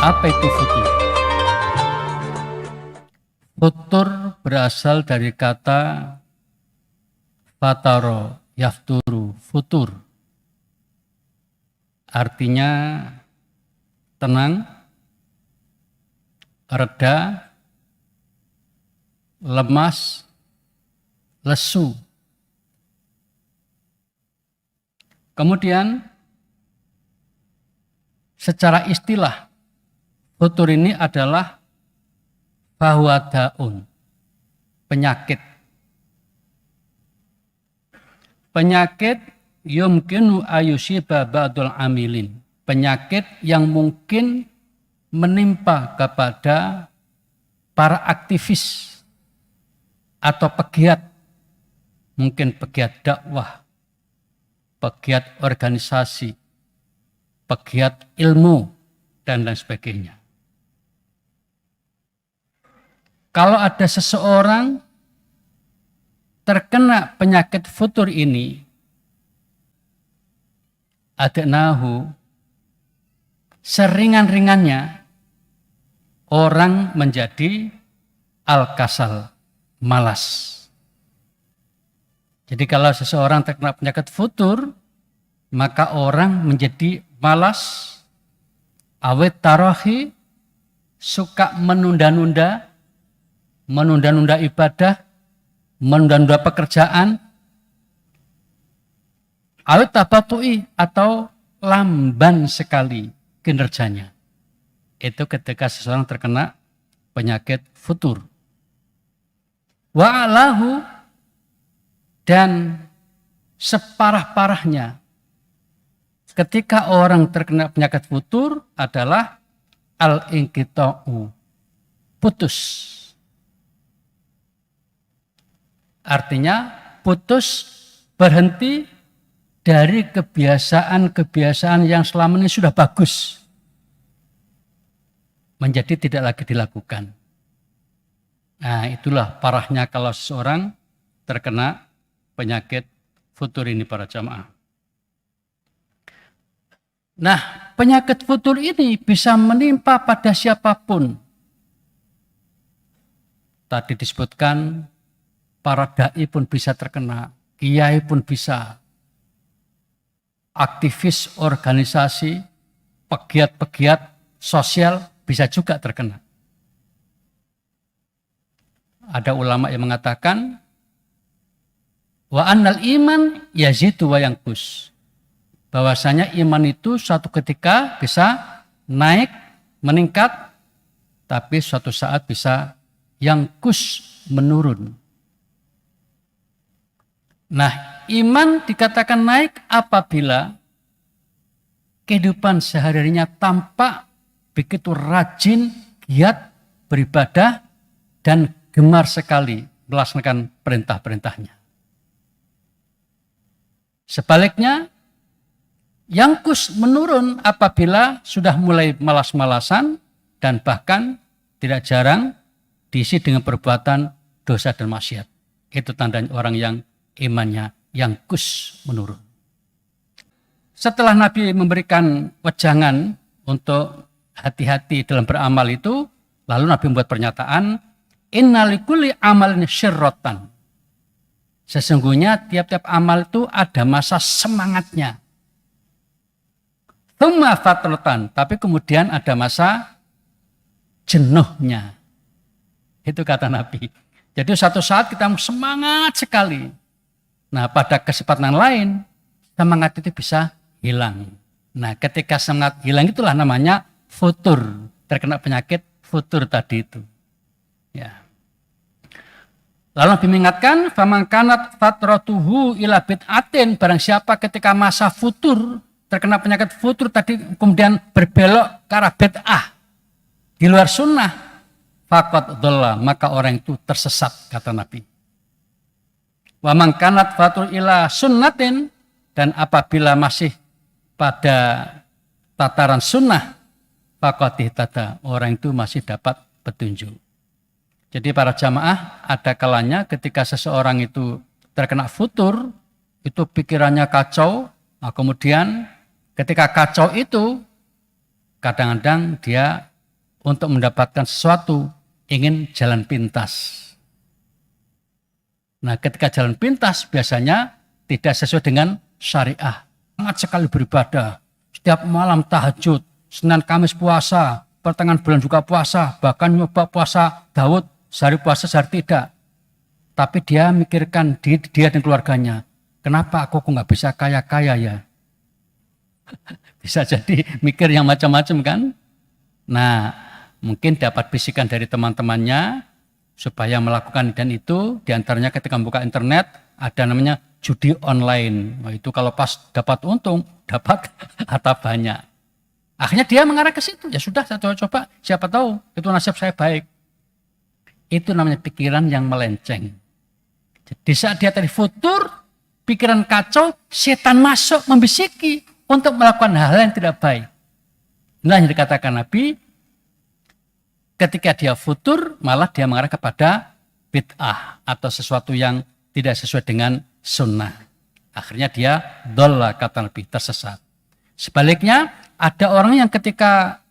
Apa itu futur? Futur berasal dari kata fataro yafturu, futur. Artinya tenang, reda, lemas, lesu. Kemudian secara istilah futur ini adalah bahwa daun, penyakit. Penyakit yumkinu ayusiba ba'dul amilin. Penyakit yang mungkin menimpa kepada para aktivis atau pegiat. Mungkin pegiat dakwah, pegiat organisasi, pegiat ilmu, dan lain sebagainya. Kalau ada seseorang terkena penyakit futur ini, adnahu, seringan-ringannya orang menjadi al-kasal, malas. Jadi kalau seseorang terkena penyakit futur, maka orang menjadi malas, awet tarahi, suka menunda-nunda ibadah, menunda-nunda pekerjaan, awet tabatui, atau lamban sekali kinerjanya. Itu ketika seseorang terkena penyakit futur. Wa'alahu, dan separah-parahnya ketika orang terkena penyakit futur adalah al-inqita'u, putus. Artinya putus, berhenti dari kebiasaan-kebiasaan yang selama ini sudah bagus, menjadi tidak lagi dilakukan. Nah, itulah parahnya kalau seseorang terkena penyakit futur ini, para jamaah. Nah, penyakit futur ini bisa menimpa pada siapapun. Tadi disebutkan para dai pun bisa terkena, kiai pun bisa, aktivis organisasi, pegiat-pegiat sosial bisa juga terkena. Ada ulama yang mengatakan wa annal iman yazidu wa yanqus. Bahwasanya iman itu suatu ketika bisa naik, meningkat, tapi suatu saat bisa yanqus, menurun. Nah, iman dikatakan naik apabila kehidupan sehari-harinya tampak begitu rajin, giat beribadah, dan gemar sekali melaksanakan perintah-perintahnya. Sebaliknya, yanqus, menurun apabila sudah mulai malas-malasan dan bahkan tidak jarang diisi dengan perbuatan dosa dan maksiat. Itu tandanya orang yang imannya yanqus, menurun. Setelah Nabi memberikan wejangan untuk hati-hati dalam beramal itu, lalu Nabi membuat pernyataan, innalikulli amalin syirrotan. Sesungguhnya tiap-tiap amal itu ada masa semangatnya. Tsumma fatratan, tapi kemudian ada masa jenuhnya. Itu kata Nabi. Jadi suatu saat kita semangat sekali. Nah, pada kesempatan lain, semangat itu bisa hilang. Nah, ketika semangat hilang itulah namanya futur. Terkena penyakit futur tadi itu. Ya. Lalu Nabi mengingatkan, faman kanat fatratuhu ila bid'atin, barang siapa ketika masa futur, terkena penyakit futur tadi, kemudian berbelok ke arah bid'ah, di luar sunnah, faqad dhalla, maka orang itu tersesat, kata Nabi. Wa man kanat fatur ila sunnatin, dan apabila masih pada tataran sunnah, faqad ihtada, orang itu masih dapat petunjuk. Jadi para jamaah, ada kalanya ketika seseorang itu terkena futur, itu pikirannya kacau, nah kemudian ketika kacau itu, kadang-kadang dia untuk mendapatkan sesuatu, ingin jalan pintas. Nah, ketika jalan pintas biasanya tidak sesuai dengan syariah. Sangat sekali beribadah, setiap malam tahajud, Senin Kamis puasa, pertengahan bulan juga puasa, bahkan nyoba puasa Daud, sehari puasa sehari tidak. Tapi dia mikirkan dia dan keluarganya, kenapa aku kok nggak bisa kaya-kaya ya? Bisa jadi mikir yang macam-macam kan? Nah, mungkin dapat bisikan dari teman-temannya supaya melakukan dan itu, diantaranya ketika membuka internet ada namanya judi online. Nah, itu kalau pas dapat untung, dapat harta banyak. Akhirnya dia mengarah ke situ. Ya sudah, saya coba, siapa tahu itu nasib saya baik. Itu namanya pikiran yang melenceng. Di saat dia tadi futur, pikiran kacau, setan masuk membisiki untuk melakukan hal yang tidak baik. Inilah yang dikatakan Nabi, ketika dia futur, malah dia mengarah kepada bid'ah atau sesuatu yang tidak sesuai dengan sunnah. Akhirnya dia dhalla, kata Nabi, tersesat. Sebaliknya, ada orang yang ketika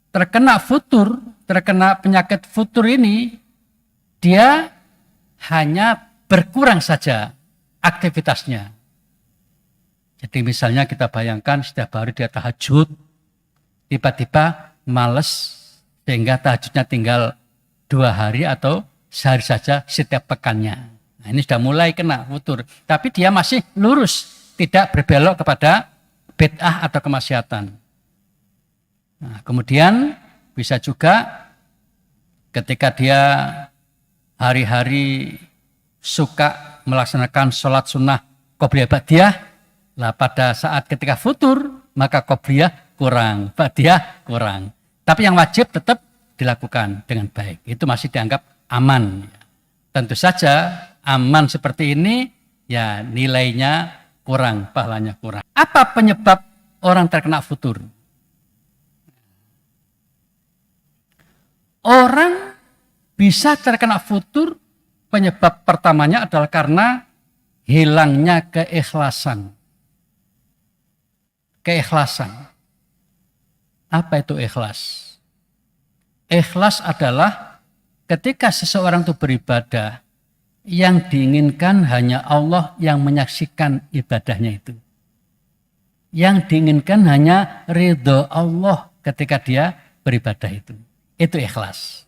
terkena futur, terkena penyakit futur ini, dia hanya berkurang saja aktivitasnya. Jadi misalnya kita bayangkan setiap hari dia tahajud, tiba-tiba males, sehingga tahajudnya tinggal 2 hari atau sehari saja setiap pekannya. Nah, ini sudah mulai kena futur. Tapi dia masih lurus, tidak berbelok kepada bid'ah atau kemaksiatan. Nah, kemudian bisa juga ketika dia hari-hari suka melaksanakan sholat sunnah qobliyah ba'diyah, lah pada saat ketika futur maka qobliyah kurang, ba'diyah kurang. Tapi yang wajib tetap dilakukan dengan baik. Itu masih dianggap aman. Tentu saja aman seperti ini ya nilainya kurang, pahalanya kurang. Apa penyebab orang terkena futur? Orang bisa terkena futur, penyebab pertamanya adalah karena hilangnya keikhlasan. Keikhlasan. Apa itu ikhlas? Ikhlas adalah ketika seseorang itu beribadah, yang diinginkan hanya Allah yang menyaksikan ibadahnya itu. Yang diinginkan hanya ridho Allah ketika dia beribadah itu. Itu ikhlas.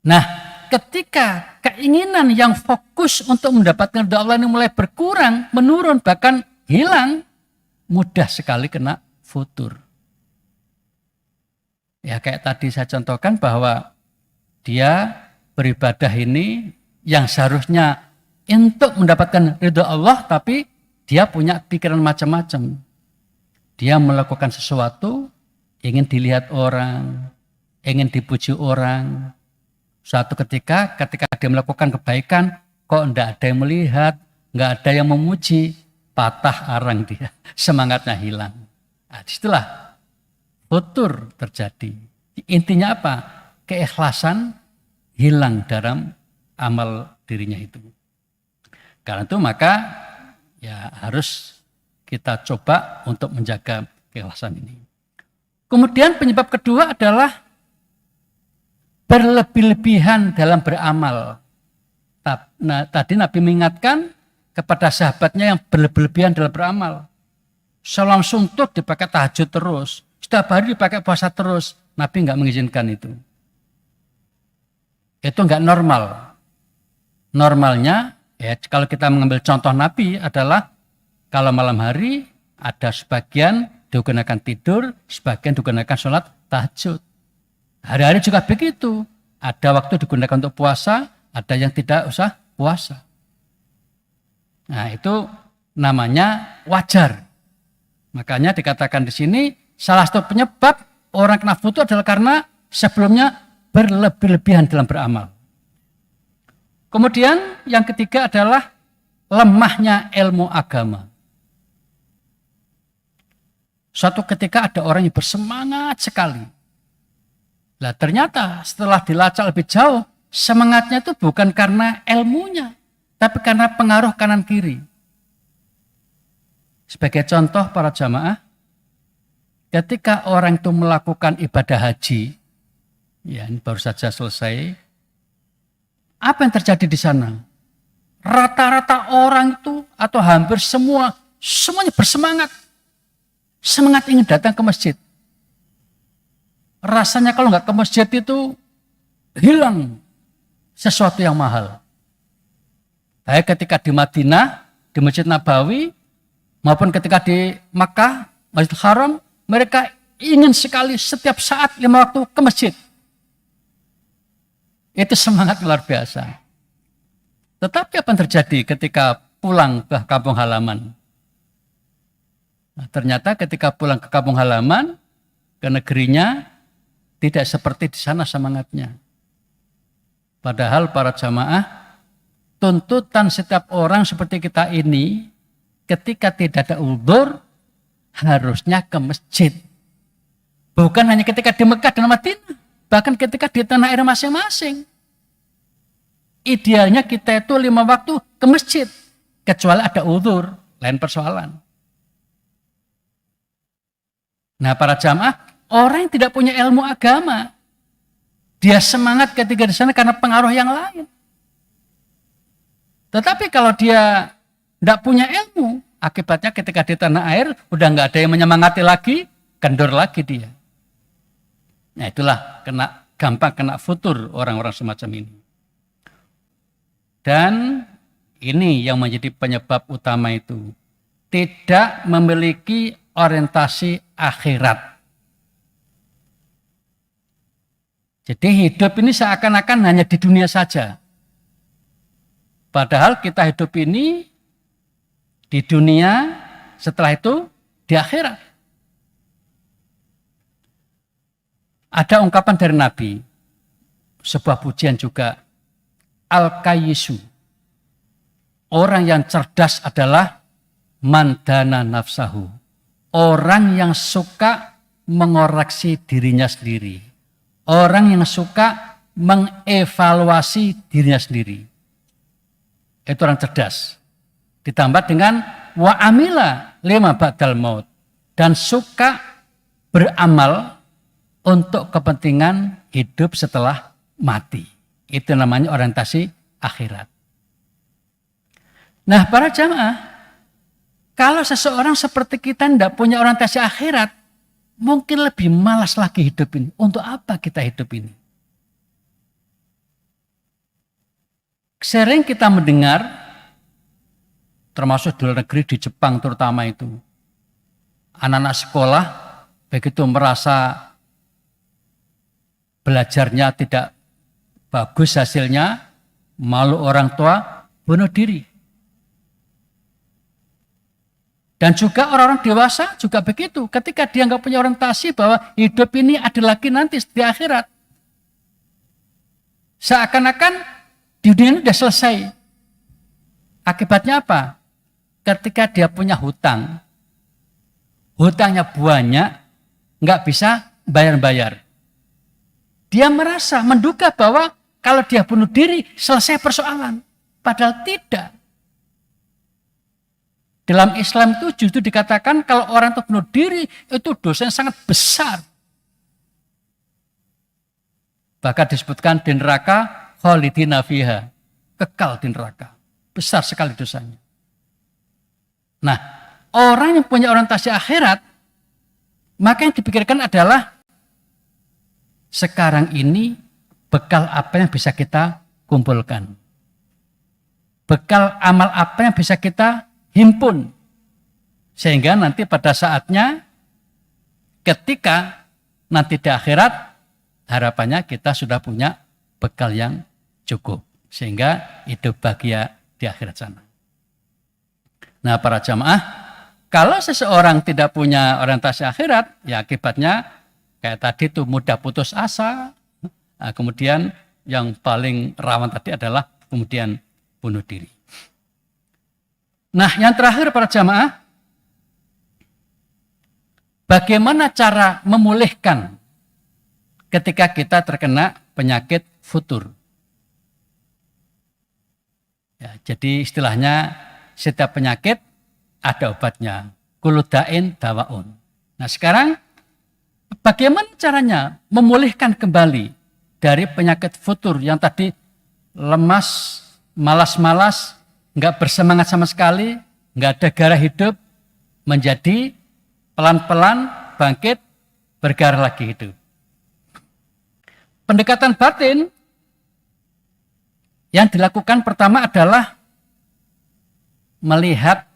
Nah, ketika keinginan yang fokus untuk mendapatkan ridho Allah ini mulai berkurang, menurun, bahkan hilang, mudah sekali kena futur. Ya kayak tadi saya contohkan bahwa dia beribadah ini yang seharusnya untuk mendapatkan ridho Allah, tapi dia punya pikiran macam-macam. Dia melakukan sesuatu, ingin dilihat orang, ingin dipuji orang. Suatu ketika dia melakukan kebaikan, kok enggak ada yang melihat, enggak ada yang memuji, patah arang dia, semangatnya hilang. Nah, disitulah futur terjadi. Intinya apa? Keikhlasan hilang dalam amal dirinya itu. Karena itu maka ya harus kita coba untuk menjaga keikhlasan ini. Kemudian penyebab kedua adalah berlebih-lebihan dalam beramal. Nah, tadi Nabi mengingatkan kepada sahabatnya yang berlebih-lebihan dalam beramal. Salam suntuk dipakai tahajud terus, setiap hari dipakai puasa terus. Nabi enggak mengizinkan itu. Itu enggak normal. Normalnya, ya kalau kita mengambil contoh Nabi adalah kalau malam hari ada sebagian digunakan tidur, sebagian digunakan sholat tahajud. Hari-hari juga begitu. Ada waktu digunakan untuk puasa, ada yang tidak usah puasa. Nah itu namanya wajar. Makanya dikatakan di sini salah satu penyebab orang kena futur adalah karena sebelumnya berlebih-lebihan dalam beramal. Kemudian yang ketiga adalah lemahnya ilmu agama. Suatu ketika ada orang yang bersemangat sekali. Nah ternyata setelah dilacak lebih jauh, semangatnya itu bukan karena ilmunya, tapi karena pengaruh kanan kiri. Sebagai contoh para jamaah, ketika orang itu melakukan ibadah haji, ya ini baru saja selesai, apa yang terjadi di sana? Rata-rata orang itu atau hampir semuanya bersemangat. Semangat ingin datang ke masjid. Rasanya kalau nggak ke masjid itu hilang sesuatu yang mahal. Baik ketika di Madinah, di Masjid Nabawi, maupun ketika di Makkah, Masjidil Haram, mereka ingin sekali setiap saat 5 waktu ke masjid. Itu semangat luar biasa. Tetapi apa yang terjadi ketika pulang ke kampung halaman? Nah, ternyata ketika pulang ke kampung halaman, ke negerinya, tidak seperti di sana semangatnya. Padahal para jamaah, tuntutan setiap orang seperti kita ini, ketika tidak ada uzur, harusnya ke masjid. Bukan hanya ketika di Mekah dan Madinah, bahkan ketika di tanah air masing-masing. Idealnya kita itu 5 waktu ke masjid, kecuali ada uzur, lain persoalan. Nah para jamaah, orang yang tidak punya ilmu agama, dia semangat ketika di sana karena pengaruh yang lain. Tetapi kalau dia tidak punya ilmu, akibatnya ketika di tanah air, udah nggak ada yang menyemangati lagi, kendor lagi dia. Nah itulah gampang kena futur orang-orang semacam ini. Dan ini yang menjadi penyebab utama itu. Tidak memiliki orientasi akhirat. Jadi hidup ini seakan-akan hanya di dunia saja. Padahal kita hidup ini di dunia, setelah itu di akhirat. Ada ungkapan dari Nabi, sebuah pujian juga, Al-Kayyisu, orang yang cerdas adalah mandana nafsahu, orang yang suka mengoreksi dirinya sendiri, orang yang suka mengevaluasi dirinya sendiri. Itu orang cerdas. Ditambah dengan wa amila lima ba'dal maut, dan suka beramal untuk kepentingan hidup setelah mati. Itu namanya orientasi akhirat. Nah para jamaah, kalau seseorang seperti kita tidak punya orientasi akhirat, mungkin lebih malas lagi hidup ini. Untuk apa kita hidup ini? Sering kita mendengar, termasuk di luar negeri, di Jepang terutama itu, anak-anak sekolah begitu merasa belajarnya tidak bagus hasilnya, malu orang tua, bunuh diri. Dan juga orang-orang dewasa juga begitu. Ketika dia nggak punya orientasi bahwa hidup ini ada lagi nanti di akhirat, seakan-akan di dunia ini sudah selesai. Akibatnya apa? Ketika dia punya hutang, hutangnya banyak, nggak bisa bayar-bayar. Dia merasa, menduga bahwa kalau dia bunuh diri, selesai persoalan. Padahal tidak. Dalam Islam itu justru dikatakan kalau orang itu bunuh diri, itu dosa yang sangat besar. Bahkan disebutkan di neraka, khalidina fiha, kekal di neraka. Besar sekali dosanya. Nah, orang yang punya orientasi akhirat, maka yang dipikirkan adalah sekarang ini bekal apa yang bisa kita kumpulkan. Bekal amal apa yang bisa kita himpun. Sehingga nanti pada saatnya ketika nanti di akhirat, harapannya kita sudah punya bekal yang cukup. Sehingga hidup bahagia di akhirat sana. Nah para jamaah, kalau seseorang tidak punya orientasi akhirat, ya akibatnya kayak tadi itu mudah putus asa. Nah, kemudian yang paling rawan tadi adalah kemudian bunuh diri. Nah yang terakhir para jamaah, bagaimana cara memulihkan ketika kita terkena penyakit futur? Ya, jadi istilahnya setiap penyakit ada obatnya. Kullu da'in dawaun. Nah sekarang Bagaimana caranya memulihkan kembali dari penyakit futur yang tadi lemas, malas-malas, nggak bersemangat sama sekali, nggak ada gairah hidup, menjadi pelan-pelan bangkit, bergairah lagi hidup. Pendekatan batin yang dilakukan pertama adalah melihat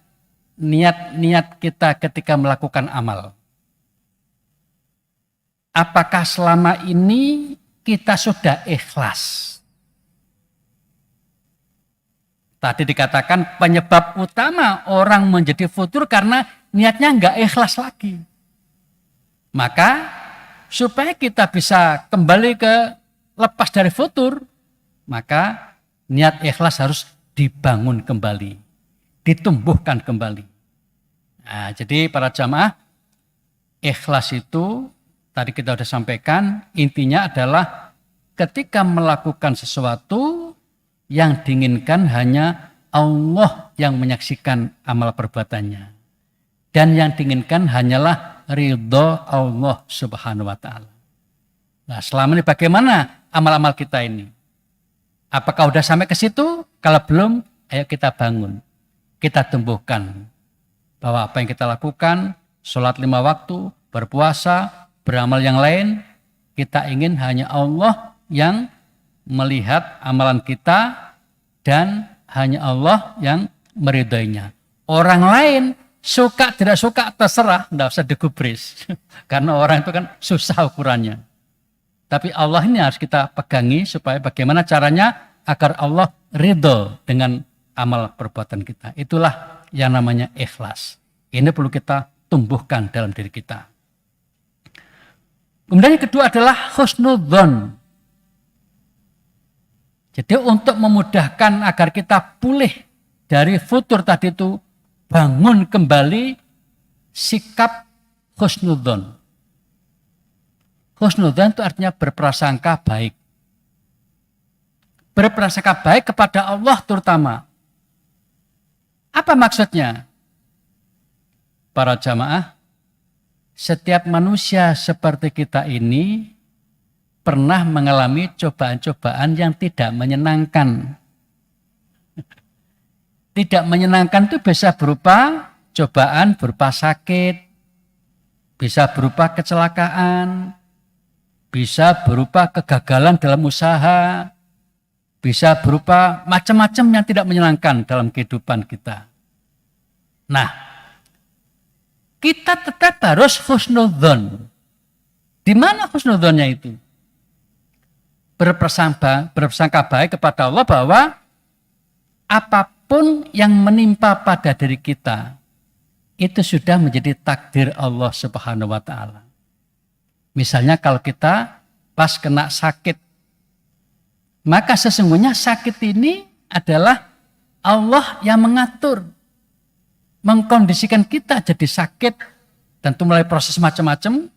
niat-niat kita ketika melakukan amal. Apakah selama ini kita sudah ikhlas? Tadi dikatakan penyebab utama orang menjadi futur karena niatnya nggak ikhlas lagi. Maka supaya kita bisa kembali ke lepas dari futur, maka niat ikhlas harus dibangun kembali, ditumbuhkan kembali. Nah, jadi para jamaah, ikhlas itu tadi kita sudah sampaikan, intinya adalah ketika melakukan sesuatu yang diinginkan hanya Allah yang menyaksikan amal perbuatannya. Dan yang diinginkan hanyalah ridho Allah Subhanahu wa ta'ala. Nah, selama ini bagaimana amal-amal kita ini? Apakah sudah sampai ke situ? Kalau belum, ayo kita bangun. Kita tumbuhkan. Bahwa apa yang kita lakukan, sholat 5 waktu, berpuasa, beramal yang lain, kita ingin hanya Allah yang melihat amalan kita dan hanya Allah yang meridainya. Orang lain suka tidak suka terserah, tidak usah digubris. Karena orang itu kan susah ukurannya. Tapi Allah ini harus kita pegangi supaya bagaimana caranya agar Allah ridho dengan amal perbuatan kita. Itulah yang namanya ikhlas. Ini perlu kita tumbuhkan dalam diri kita. Kemudian yang kedua adalah husnudzon. Jadi untuk memudahkan agar kita pulih dari futur tadi itu, bangun kembali sikap husnudzon. Husnudzon itu artinya berprasangka baik. Berprasangka baik kepada Allah terutama. Apa maksudnya? Para jamaah, setiap manusia seperti kita ini pernah mengalami cobaan-cobaan yang tidak menyenangkan. Tidak menyenangkan itu bisa berupa cobaan berupa sakit, bisa berupa kecelakaan, bisa berupa kegagalan dalam usaha, bisa berupa macam-macam yang tidak menyenangkan dalam kehidupan kita. Nah, kita tetap harus husnudzon. Di mana husnudzonnya itu? Berprasangka baik kepada Allah bahwa apapun yang menimpa pada diri kita itu sudah menjadi takdir Allah Subhanahu wa ta'ala. Misalnya kalau kita pas kena sakit, maka sesungguhnya sakit ini adalah Allah yang mengatur, mengkondisikan kita jadi sakit, tentu mulai proses macam-macam,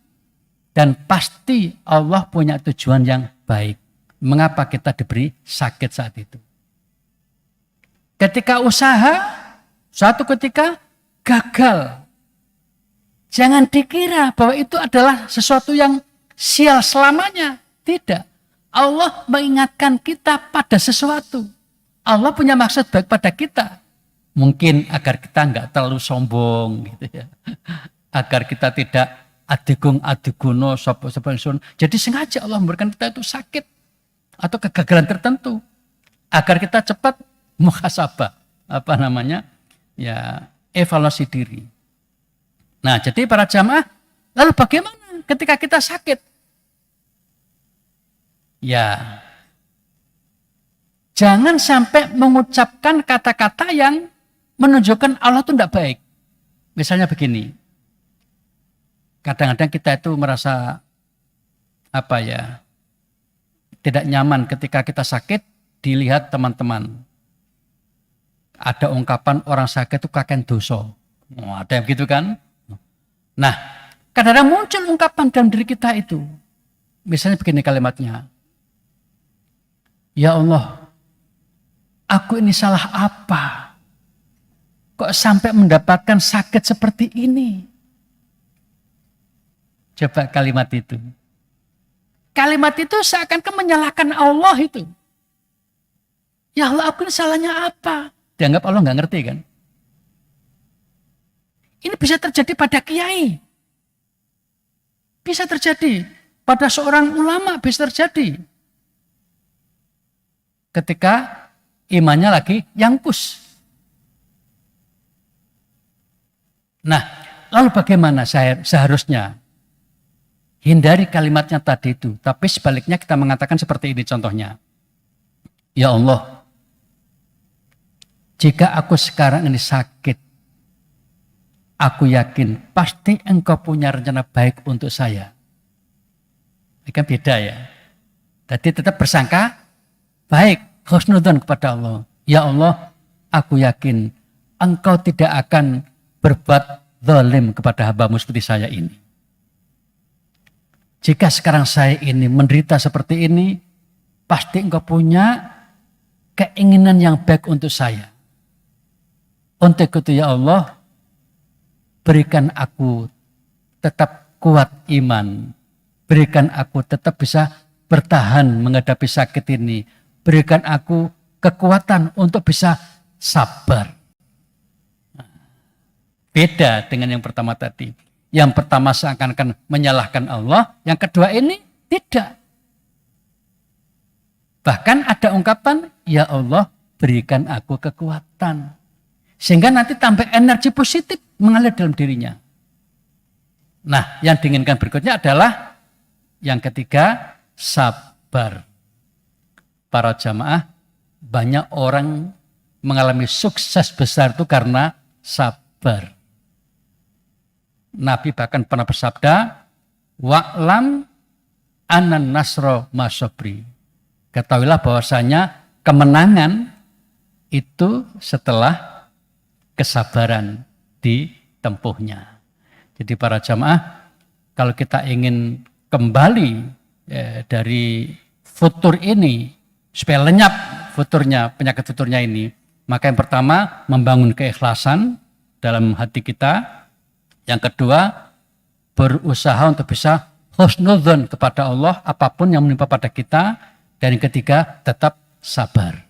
dan pasti Allah punya tujuan yang baik. Mengapa kita diberi sakit saat itu? Ketika usaha, suatu ketika gagal, jangan dikira bahwa itu adalah sesuatu yang sial selamanya. Tidak. Allah mengingatkan kita pada sesuatu. Allah punya maksud baik pada kita. Mungkin agar kita nggak terlalu sombong, gitu ya. Agar kita tidak adigung-adiguno, sopo-sopo. Jadi sengaja Allah memberikan kita itu sakit atau kegagalan tertentu agar kita cepat muhasabah, evaluasi diri. Nah, jadi para jamaah, lalu bagaimana ketika kita sakit? Ya, jangan sampai mengucapkan kata-kata yang menunjukkan Allah itu tidak baik. Misalnya begini, kadang-kadang kita itu merasa tidak nyaman ketika kita sakit dilihat teman-teman. Ada ungkapan orang sakit itu kakek dosa. Ada yang begitu kan? Nah, kadang-kadang muncul ungkapan dalam diri kita itu. Misalnya begini kalimatnya. Ya Allah, aku ini salah apa? Kok sampai mendapatkan sakit seperti ini? Coba kalimat itu. Kalimat itu seakan-akan menyalahkan Allah itu. Ya Allah, aku ini salahnya apa? Dianggap Allah nggak ngerti kan? Ini bisa terjadi pada kiai. Bisa terjadi pada seorang ulama, bisa terjadi. Ketika imannya lagi yangkus. Nah, lalu bagaimana seharusnya? Hindari kalimatnya tadi itu. Tapi sebaliknya kita mengatakan seperti ini contohnya. Ya Allah, jika aku sekarang ini sakit, aku yakin pasti Engkau punya rencana baik untuk saya. Ini kan beda ya. Jadi tetap bersangka baik, husnudzon kepada Allah. Ya Allah, aku yakin Engkau tidak akan berbuat zalim kepada hamba-Mu seperti saya ini. Jika sekarang saya ini menderita seperti ini, pasti Engkau punya keinginan yang baik untuk saya. Untuk itu ya Allah, berikan aku tetap kuat iman. Berikan aku tetap bisa bertahan menghadapi sakit ini. Berikan aku kekuatan untuk bisa sabar. Beda dengan yang pertama tadi. Yang pertama seakan-akan menyalahkan Allah. Yang kedua ini tidak. Bahkan ada ungkapan, ya Allah berikan aku kekuatan. Sehingga nanti tambah energi positif mengalir dalam dirinya. Nah, yang diinginkan berikutnya adalah yang ketiga, sabar. Para jamaah, banyak orang mengalami sukses besar itu karena sabar. Nabi bahkan pernah bersabda, wa'lam anan nasro masobri. Ketahuilah bahwasanya kemenangan itu setelah kesabaran ditempuhnya. Jadi para jamaah, kalau kita ingin kembali dari futur ini, supaya lenyap futurnya, penyakit futurnya ini, maka yang pertama membangun keikhlasan dalam hati kita. Yang kedua, berusaha untuk bisa husnudzon kepada Allah apapun yang menimpa pada kita. Dan yang ketiga, tetap sabar.